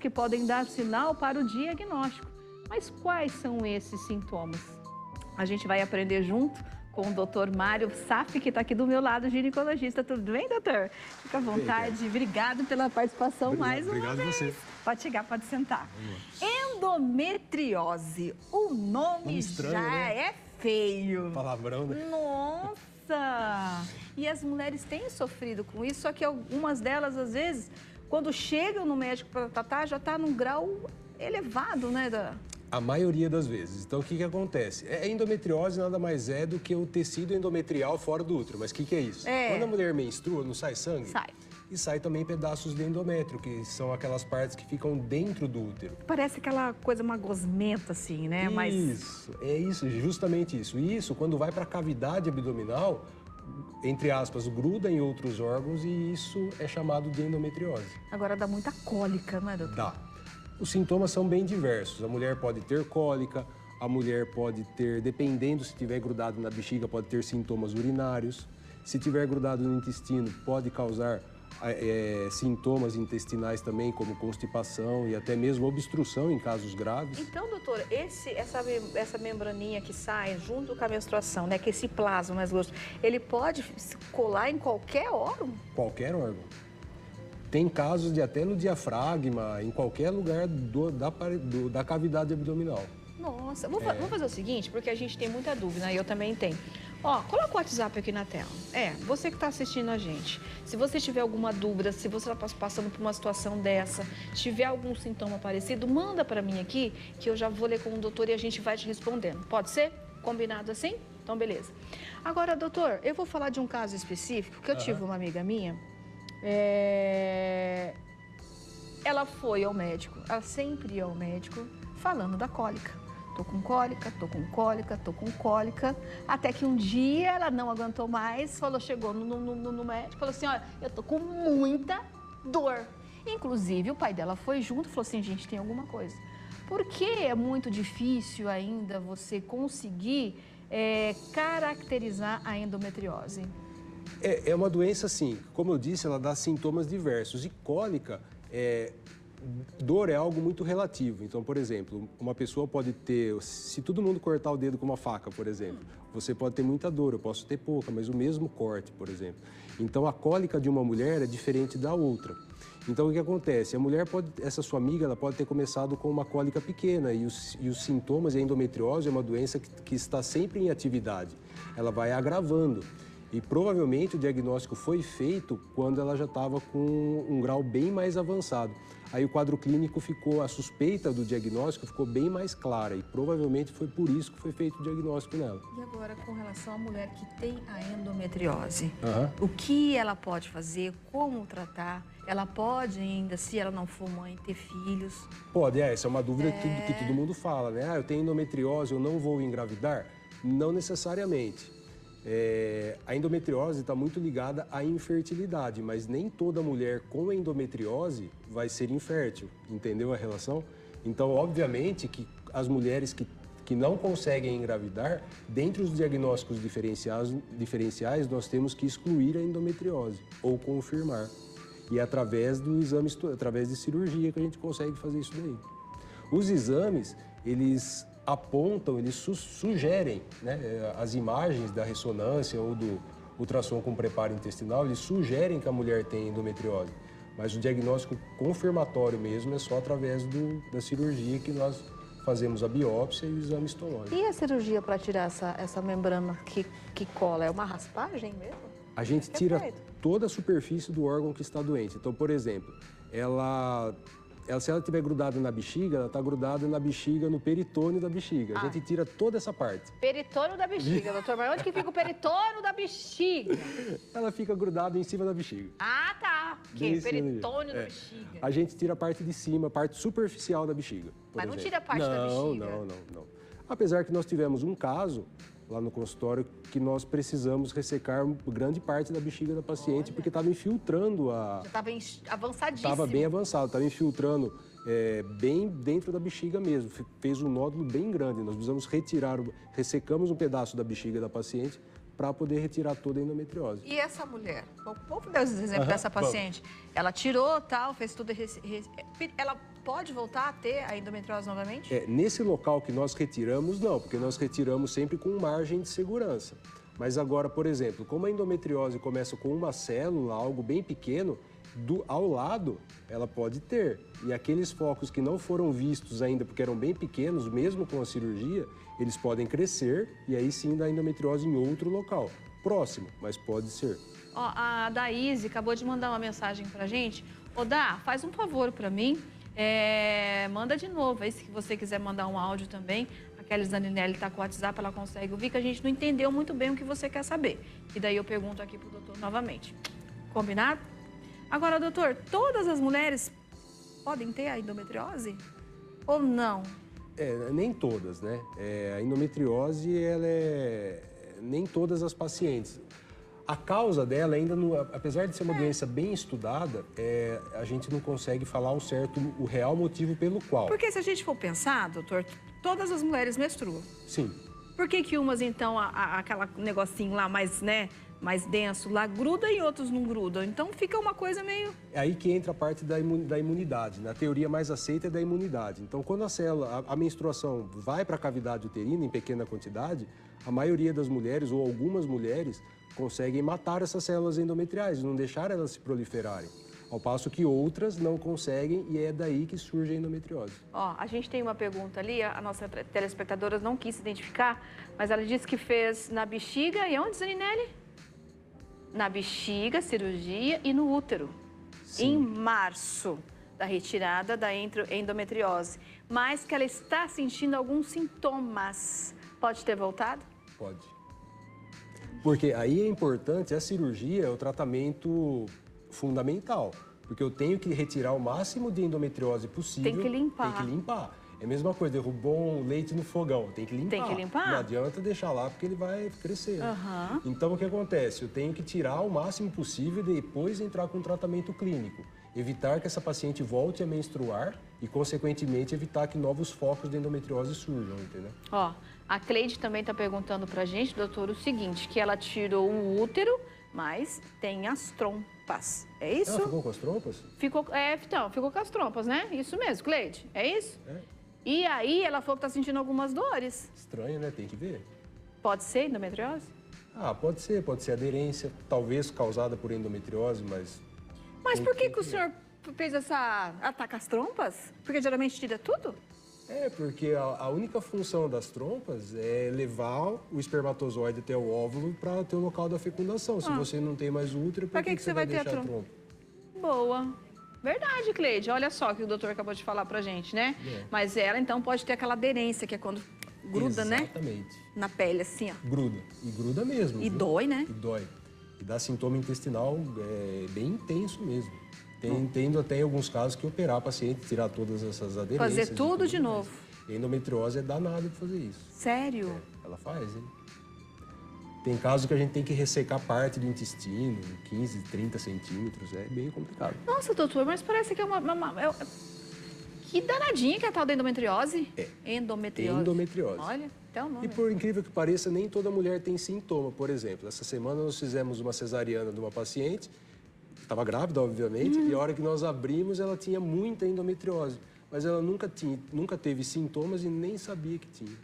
que podem dar sinal para o diagnóstico. Mas quais são esses sintomas? A gente vai aprender junto com o doutor Mário Saf, que está aqui do meu lado, ginecologista. Tudo bem, doutor? Fica à vontade. Obrigado pela participação mais uma vez. Obrigado você. Pode chegar, pode sentar. Endometriose. O nome estranho, já né? é feio. Palavrão, né? Nossa! E as mulheres têm sofrido com isso, só que algumas delas, às vezes, quando chegam no médico para tratar, já está num grau elevado, né? A maioria das vezes. Então, o que acontece? A endometriose nada mais é do que o tecido endometrial fora do útero. Mas o que é isso? Quando a mulher menstrua, não sai sangue? Sai. E sai também pedaços de endométrio, que são aquelas partes que ficam dentro do útero. Parece aquela coisa, uma gosmenta, assim, né? Isso, é isso, justamente isso. E isso, quando vai para a cavidade abdominal, entre aspas, gruda em outros órgãos e isso é chamado de endometriose. Agora dá muita cólica, não é, doutor? Dá. Os sintomas são bem diversos. A mulher pode ter cólica, a mulher pode ter, dependendo se tiver grudado na bexiga, pode ter sintomas urinários. Se tiver grudado no intestino, pode causar sintomas intestinais também, como constipação e até mesmo obstrução em casos graves. Então, doutor, essa membraninha que sai junto com a menstruação, né, que esse plasma mais grosso, ele pode colar em qualquer órgão? Qualquer órgão. Tem casos de até no diafragma, em qualquer lugar da cavidade abdominal. Nossa, vamos fazer o seguinte, porque a gente tem muita dúvida, e eu também tenho. Ó, coloca o WhatsApp aqui na tela. Você que está assistindo a gente. Se você tiver alguma dúvida, se você está passando por uma situação dessa, tiver algum sintoma parecido, manda para mim aqui, que eu já vou ler com o doutor e a gente vai te respondendo. Pode ser? Combinado assim? Então, beleza. Agora, doutor, eu vou falar de um caso específico, que eu tive uma amiga minha. Ela foi ao médico, ela sempre ia ao médico falando da cólica. Tô com cólica, tô com cólica, tô com cólica. Até que um dia ela não aguentou mais, chegou no médico, falou assim, olha, eu tô com muita dor. Inclusive, o pai dela foi junto e falou assim, gente, tem alguma coisa. Por que é muito difícil ainda você conseguir caracterizar a endometriose? É uma doença, assim, como eu disse, ela dá sintomas diversos. E cólica, dor é algo muito relativo. Então, por exemplo, uma pessoa pode ter, se todo mundo cortar o dedo com uma faca, por exemplo, você pode ter muita dor, eu posso ter pouca, mas o mesmo corte, por exemplo. Então, a cólica de uma mulher é diferente da outra. Então, o que acontece? A mulher essa sua amiga, ela pode ter começado com uma cólica pequena e os sintomas, a endometriose é uma doença que está sempre em atividade. Ela vai agravando. E provavelmente o diagnóstico foi feito quando ela já estava com um grau bem mais avançado. Aí o quadro clínico a suspeita do diagnóstico ficou bem mais clara e provavelmente foi por isso que foi feito o diagnóstico nela. E agora, com relação à mulher que tem a endometriose, o que ela pode fazer, como tratar? Ela pode ainda, se ela não for mãe, ter filhos? Pode, essa é uma dúvida que todo mundo fala, né? Eu tenho endometriose, eu não vou engravidar? Não necessariamente. A endometriose está muito ligada à infertilidade, mas nem toda mulher com endometriose vai ser infértil, entendeu a relação? Então, obviamente, que as mulheres que não conseguem engravidar, dentre os diagnósticos diferenciais, nós temos que excluir a endometriose ou confirmar. E é através do exame, através de cirurgia que a gente consegue fazer isso daí. Os exames, eles apontam, eles sugerem, né, as imagens da ressonância ou do ultrassom com preparo intestinal, eles sugerem que a mulher tem endometriose. Mas o diagnóstico confirmatório mesmo é só através da cirurgia que nós fazemos a biópsia e o exame histológico. E a cirurgia para tirar essa membrana que cola? É uma raspagem mesmo? A gente tira toda a superfície do órgão que está doente. Então, por exemplo, se ela estiver grudada na bexiga, ela está grudada na bexiga, no peritônio da bexiga. A gente tira toda essa parte. Peritônio da bexiga, doutor. Mas onde que fica o peritônio da bexiga? Ela fica grudada em cima da bexiga. Ah, tá. Que peritônio da bexiga. A gente tira a parte de cima, a parte superficial da bexiga. Mas não tira a parte da bexiga? Não. Apesar que nós tivemos um caso lá no consultório que nós precisamos ressecar grande parte da bexiga da paciente, porque estava infiltrando Já estava avançadíssimo. Estava bem avançado, estava infiltrando bem dentro da bexiga mesmo. Fez um nódulo bem grande. Nós precisamos ressecamos um pedaço da bexiga da paciente para poder retirar toda a endometriose. E essa mulher? Vamos dar os exemplos dessa paciente. Ela tirou, tal, fez tudo. Ela pode voltar a ter a endometriose novamente? Nesse local que nós retiramos, não, porque nós retiramos sempre com margem de segurança. Mas agora, por exemplo, como a endometriose começa com uma célula, algo bem pequeno, ao lado ela pode ter. E aqueles focos que não foram vistos ainda porque eram bem pequenos, mesmo com a cirurgia, eles podem crescer e aí sim dar endometriose em outro local. Próximo, mas pode ser. Ó, a Daíse acabou de mandar uma mensagem pra gente. Ô, Dá, faz um favor pra mim. Manda de novo. Aí, se você quiser mandar um áudio também, a Kelly Zaninelli tá com o WhatsApp, ela consegue ouvir, que a gente não entendeu muito bem o que você quer saber. E daí eu pergunto aqui pro doutor novamente. Combinado? Agora, doutor, todas as mulheres podem ter a endometriose ou não? Nem todas, né? A endometriose, ela nem todas as pacientes. A causa dela ainda, apesar de ser uma doença bem estudada, a gente não consegue falar o real motivo pelo qual. Porque se a gente for pensar, doutor, todas as mulheres menstruam. Sim. Por que umas, então, aquela negocinho lá mais denso lá gruda e outros não grudam? Então fica uma coisa meio... É aí que entra a parte da imunidade, né? A teoria mais aceita é da imunidade. Então, quando a menstruação vai para a cavidade uterina em pequena quantidade, a maioria das mulheres, ou algumas mulheres, conseguem matar essas células endometriais, não deixar elas se proliferarem. Ao passo que outras não conseguem e é daí que surge a endometriose. Ó, a gente tem uma pergunta ali, a nossa telespectadora não quis se identificar, mas ela disse que fez na bexiga e onde, Zaninelli? Na bexiga, cirurgia e no útero. Sim. Em março da retirada da endometriose. Mas que ela está sentindo alguns sintomas. Pode ter voltado? Pode. Porque aí é importante, a cirurgia é o tratamento fundamental. Porque eu tenho que retirar o máximo de endometriose possível. Tem que limpar. Tem que limpar. É a mesma coisa, derrubou um leite no fogão, tem que limpar. Tem que limpar? Não adianta deixar lá porque ele vai crescer. Uhum. Então, o que acontece? Eu tenho que tirar o máximo possível e depois entrar com tratamento clínico. Evitar que essa paciente volte a menstruar e, consequentemente, evitar que novos focos de endometriose surjam, entendeu? Ó, a Cleide também está perguntando pra gente, doutor, o seguinte, que ela tirou o útero, mas tem as trompas. É isso? Ela ficou com as trompas? Ficou com as trompas, né? Isso mesmo, Cleide? É isso? E aí, ela falou que está sentindo algumas dores. Estranho, né? Tem que ver. Pode ser endometriose? Pode ser aderência, talvez causada por endometriose, mas... Mas por que o senhor fez essa... ataca as trompas? Porque geralmente tira tudo? Porque a única função das trompas é levar o espermatozoide até o óvulo para ter o local da fecundação. Se você não tem mais útero, por que você vai deixar a trompa? Boa. Verdade, Cleide. Olha só o que o doutor acabou de falar pra gente, né? Mas ela, então, pode ter aquela aderência, que é quando gruda, né? Exatamente. Na pele, assim, ó. Gruda. E gruda mesmo. E dói, né? E dói. E dá sintoma intestinal bem intenso mesmo. Tendo até em alguns casos que operar a paciente, tirar todas essas aderências. Fazer tudo de novo. E a endometriose é danada de fazer isso. Sério? Ela faz, hein? Tem casos que a gente tem que ressecar parte do intestino, 15, 30 centímetros, é bem complicado. Nossa, doutor, mas parece que é que danadinha que é a tal da endometriose. Endometriose. Endometriose. Olha, até o nome. E por incrível que pareça, nem toda mulher tem sintoma. Por exemplo, essa semana nós fizemos uma cesariana de uma paciente, estava grávida, obviamente, e a hora que nós abrimos, ela tinha muita endometriose. Mas ela nunca teve sintomas e nem sabia que tinha.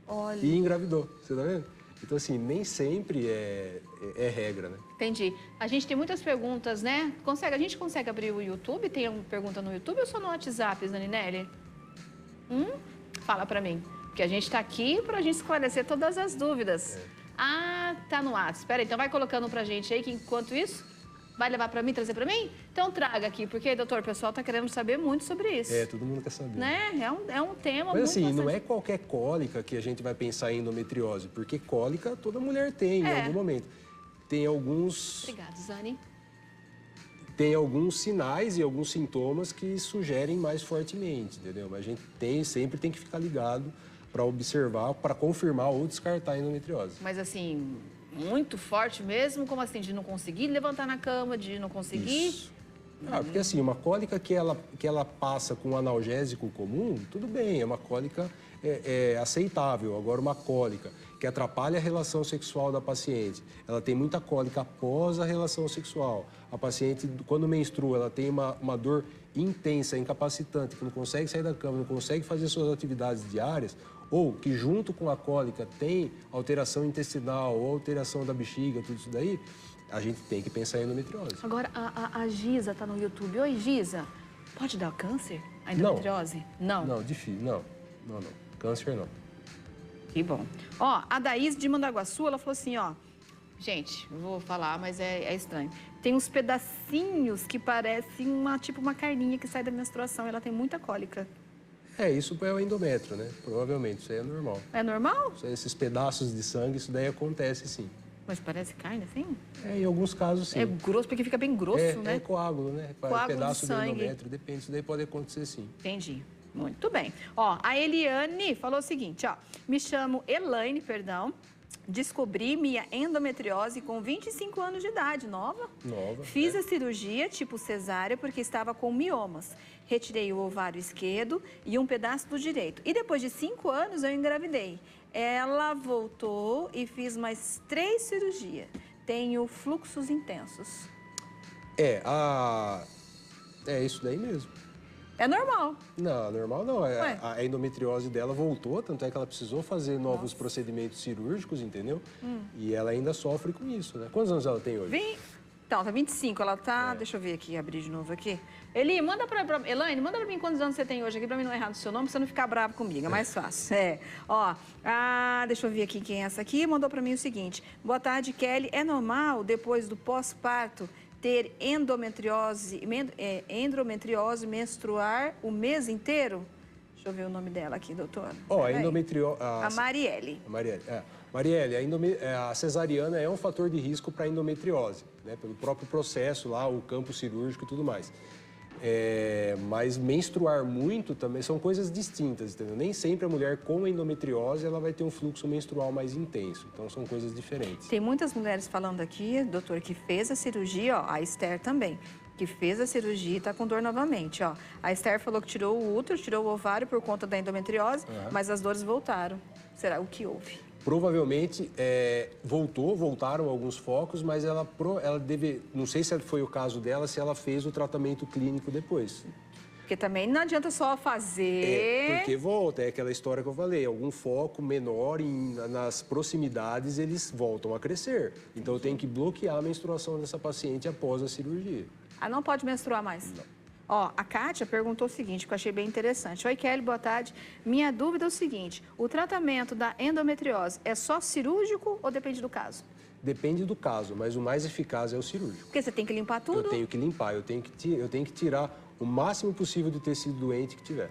Olha. E engravidou, você tá vendo? Então, assim, nem sempre é regra, né? Entendi. A gente tem muitas perguntas, né? A gente consegue abrir o YouTube? Tem alguma pergunta no YouTube ou só no WhatsApp, Zaninelli? Fala pra mim. Porque a gente tá aqui pra gente esclarecer todas as dúvidas. Tá no WhatsApp. Espera aí, então vai colocando pra gente aí que enquanto isso... Vai levar pra mim, trazer pra mim? Então traga aqui, porque, doutor, o pessoal tá querendo saber muito sobre isso. Todo mundo quer saber. Né? É um tema muito Mas assim, bastante... não é qualquer cólica que a gente vai pensar em endometriose, porque cólica toda mulher tem em algum momento. Tem alguns... Obrigada, Zani. Tem alguns sinais e alguns sintomas que sugerem mais fortemente, entendeu? Mas a gente sempre tem que ficar ligado para observar, para confirmar ou descartar a endometriose. Mas assim... Muito forte mesmo? Como assim? De não conseguir levantar na cama, de não conseguir? Isso. Porque assim, uma cólica que ela passa com um analgésico comum, tudo bem, é uma cólica aceitável. Agora, uma cólica que atrapalha a relação sexual da paciente, ela tem muita cólica após a relação sexual. A paciente, quando menstrua, ela tem uma dor intensa, incapacitante, que não consegue sair da cama, não consegue fazer suas atividades diárias, ou que junto com a cólica tem alteração intestinal ou alteração da bexiga, tudo isso daí, a gente tem que pensar em endometriose. Agora, a Giza está no YouTube. Oi, Giza, pode dar câncer? A endometriose? Não. Não, difícil. Não. Câncer, não. Que bom. Ó, a Daís de Mandaguaçu, ela falou assim, ó. Gente, eu vou falar, mas é estranho. Tem uns pedacinhos que parecem tipo uma carninha que sai da menstruação. Ela tem muita cólica. Isso é o endométrio, né? Provavelmente, isso aí é normal. É normal? Esses pedaços de sangue, isso daí acontece, sim. Mas parece carne, assim? Em alguns casos, sim. É grosso, porque fica bem grosso, né? É coágulo, né? Coágulo pedaço de sangue. do endométrio, depende, isso daí pode acontecer, sim. Entendi. Muito bem. Ó, a Eliane falou o seguinte, ó. Me chamo Elaine, perdão. Descobri minha endometriose com 25 anos de idade, nova. Fiz a cirurgia tipo cesárea porque estava com miomas. Retirei o ovário esquerdo e um pedaço do direito. E depois de 5 anos eu engravidei. Ela voltou e fiz mais 3 cirurgias. Tenho fluxos intensos. É isso daí mesmo. É normal. Não, normal não. A endometriose dela voltou, tanto é que ela precisou fazer novos procedimentos cirúrgicos, entendeu? E ela ainda sofre com isso, né? Quantos anos ela tem hoje? Então, tá 25, ela tá... Deixa eu ver aqui, abrir de novo aqui. Elaine, manda pra mim quantos anos você tem hoje aqui, pra mim não errar o seu nome, pra você não ficar bravo comigo, é mais fácil. Deixa eu ver aqui quem é essa aqui, mandou pra mim o seguinte. Boa tarde, Kelly. É normal, depois do pós-parto, ter endometriose menstruar o mês inteiro? Deixa eu ver o nome dela aqui, doutora. A endometriose... A Marielle. Marielle, a cesariana é um fator de risco para endometriose, né? Pelo próprio processo lá, o campo cirúrgico e tudo mais. Mas menstruar muito também são coisas distintas, entendeu? Nem sempre a mulher com endometriose ela vai ter um fluxo menstrual mais intenso. Então, são coisas diferentes. Tem muitas mulheres falando aqui, doutor, que fez a cirurgia, ó, a Esther também, que fez a cirurgia e está com dor novamente, ó. A Esther falou que tirou o útero, tirou o ovário por conta da endometriose, mas as dores voltaram. Será o que houve? Provavelmente voltaram alguns focos, mas ela deve, não sei se foi o caso dela, se ela fez o tratamento clínico depois. Porque também não adianta só fazer... Porque volta, é aquela história que eu falei, algum foco menor nas proximidades, eles voltam a crescer. Então eu tenho que bloquear a menstruação dessa paciente após a cirurgia. Não pode menstruar mais? Não. Ó, a Kátia perguntou o seguinte, que eu achei bem interessante. Oi, Kelly, boa tarde. Minha dúvida é o seguinte, o tratamento da endometriose é só cirúrgico ou depende do caso? Depende do caso, mas o mais eficaz é o cirúrgico. Porque você tem que limpar tudo? Eu tenho que limpar, eu tenho que tirar o máximo possível do tecido doente que tiver.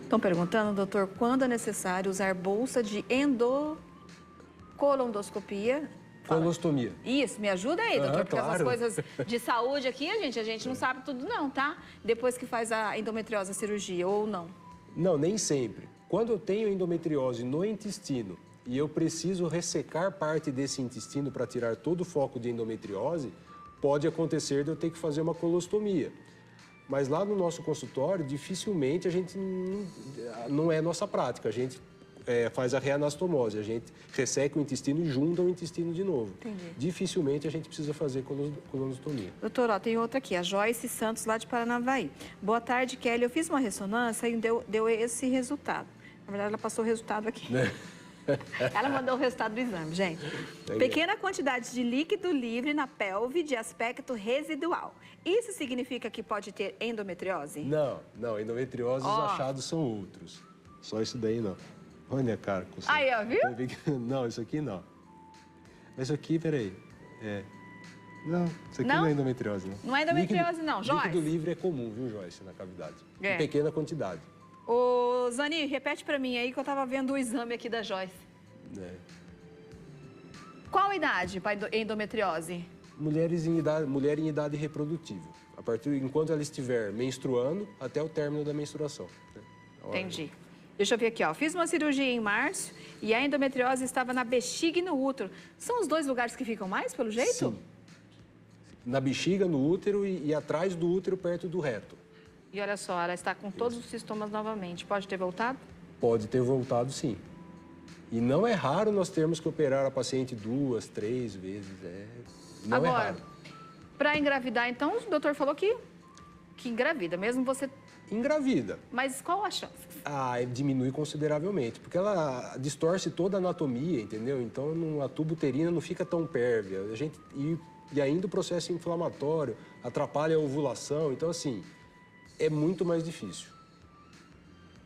Estão perguntando, doutor, quando é necessário usar bolsa de endocolondoscopia? Colostomia. Isso, me ajuda aí, doutor, porque claro. essas coisas de saúde aqui, a gente não sabe tudo não, tá? Depois que faz a endometriose, a cirurgia, ou não? Não, nem sempre. Quando eu tenho endometriose no intestino e eu preciso ressecar parte desse intestino para tirar todo o foco de endometriose, pode acontecer de eu ter que fazer uma colostomia. Mas lá no nosso consultório, dificilmente a gente não é nossa prática. A gente faz a reanastomose, a gente resseca o intestino e junta o intestino de novo. Entendi. Dificilmente a gente precisa fazer colonostomia. Doutor, ó, tem outra aqui, a Joyce Santos, lá de Paranavaí. Boa tarde, Kelly. Eu fiz uma ressonância e deu esse resultado. Na verdade, ela passou o resultado aqui. Ela mandou o resultado do exame, gente. Pequena quantidade de líquido livre na pelve de aspecto residual. Isso significa que pode ter endometriose? Não, endometriose, os achados são outros. Só isso daí não. Olha, cara. Aí, ó, viu? Não, isso aqui não. Mas isso aqui, peraí. Não, isso aqui não é endometriose, não. Não é endometriose, não, Joyce. Líquido livre é comum, viu, Joyce, na cavidade. Em pequena quantidade. Ô, Zani, repete pra mim aí que eu tava vendo o exame aqui da Joyce. Qual idade para endometriose? Mulher em idade reprodutível. Enquanto ela estiver menstruando, até o término da menstruação. Entendi. Deixa eu ver aqui, ó. Fiz uma cirurgia em março e a endometriose estava na bexiga e no útero. São os dois lugares que ficam mais, pelo jeito? Sim. Na bexiga, no útero e atrás do útero, perto do reto. E olha só, ela está com todos os sintomas novamente. Pode ter voltado? Pode ter voltado, sim. E não é raro nós termos que operar a paciente 2, 3 vezes. Não é raro. Para engravidar, então, o doutor falou que engravida, mesmo você... Engravida. Mas qual a chance? Diminui consideravelmente, porque ela distorce toda a anatomia, entendeu? Então, a tuba uterina não fica tão pérvia. E ainda o processo inflamatório atrapalha a ovulação. Então, assim, é muito mais difícil.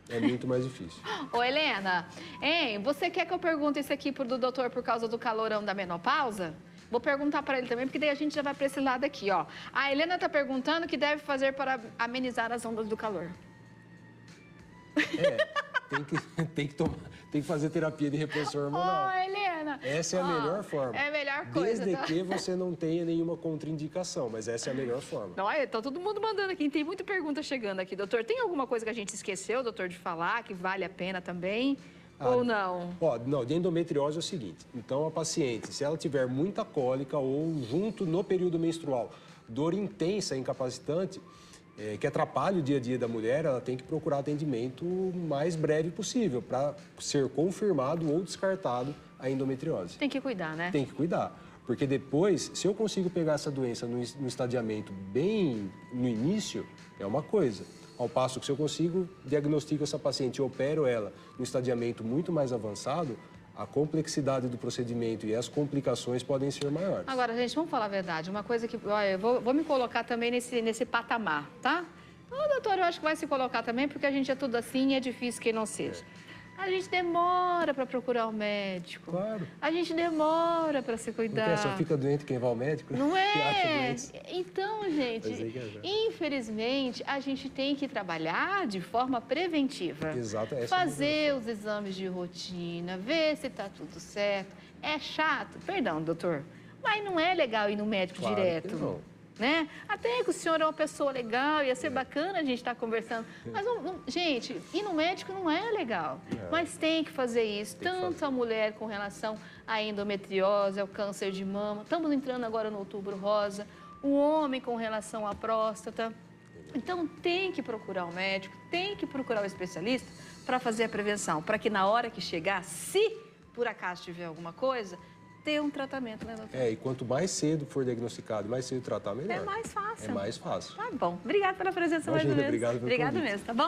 É muito mais difícil. Ô, Helena, hein, você quer que eu pergunte isso aqui pro doutor por causa do calorão da menopausa? Vou perguntar para ele também, porque daí a gente já vai para esse lado aqui, ó. A Helena tá perguntando o que deve fazer para amenizar as ondas do calor. Tem que fazer terapia de reposição hormonal. Ô, Helena! Essa é a melhor forma. É a melhor coisa, Desde tá? que você não tenha nenhuma contraindicação, mas essa é a melhor forma. Não, tá todo mundo mandando aqui. Tem muita pergunta chegando aqui. Doutor, tem alguma coisa que a gente esqueceu, doutor, de falar, que vale a pena também? Ou não? Não, de endometriose é o seguinte. Então, a paciente, se ela tiver muita cólica ou junto no período menstrual, dor intensa, incapacitante, que atrapalha o dia a dia da mulher, ela tem que procurar atendimento o mais breve possível para ser confirmado ou descartado a endometriose. Tem que cuidar, né? Tem que cuidar, porque depois, se eu consigo pegar essa doença no estadiamento bem no início, é uma coisa. Ao passo que se eu consigo diagnostico essa paciente e opero ela no estadiamento muito mais avançado, a complexidade do procedimento e as complicações podem ser maiores. Agora, gente, vamos falar a verdade. Uma coisa que... Olha, eu vou me colocar também nesse patamar, tá? O doutor, eu acho que vai se colocar também, porque a gente é tudo assim e é difícil que não seja. A gente demora para procurar o médico. Claro. A gente demora para se cuidar. Porque só fica doente quem vai ao médico? Não é? Que acha doente. Então, gente, infelizmente, a gente tem que trabalhar de forma preventiva. Exato. Fazer os exames de rotina, ver se está tudo certo. É chato, perdão, doutor, mas não é legal ir no médico direto. Que não. Né? Até que o senhor é uma pessoa legal, ia ser bacana a gente estar conversando. Mas, gente, ir no médico não é legal. Mas tem que fazer isso. Tanto a mulher com relação à endometriose, ao câncer de mama. Estamos entrando agora no Outubro Rosa. O homem com relação à próstata. Então, tem que procurar o médico, tem que procurar o especialista para fazer a prevenção. Para que na hora que chegar, se por acaso tiver alguma coisa... ter um tratamento, né, doutor? E quanto mais cedo for diagnosticado, mais cedo tratar, melhor. É mais fácil. É mais fácil. Tá bom. Obrigada pela presença Imagina, mais uma vez. obrigado pelo Obrigado convite. mesmo, tá bom?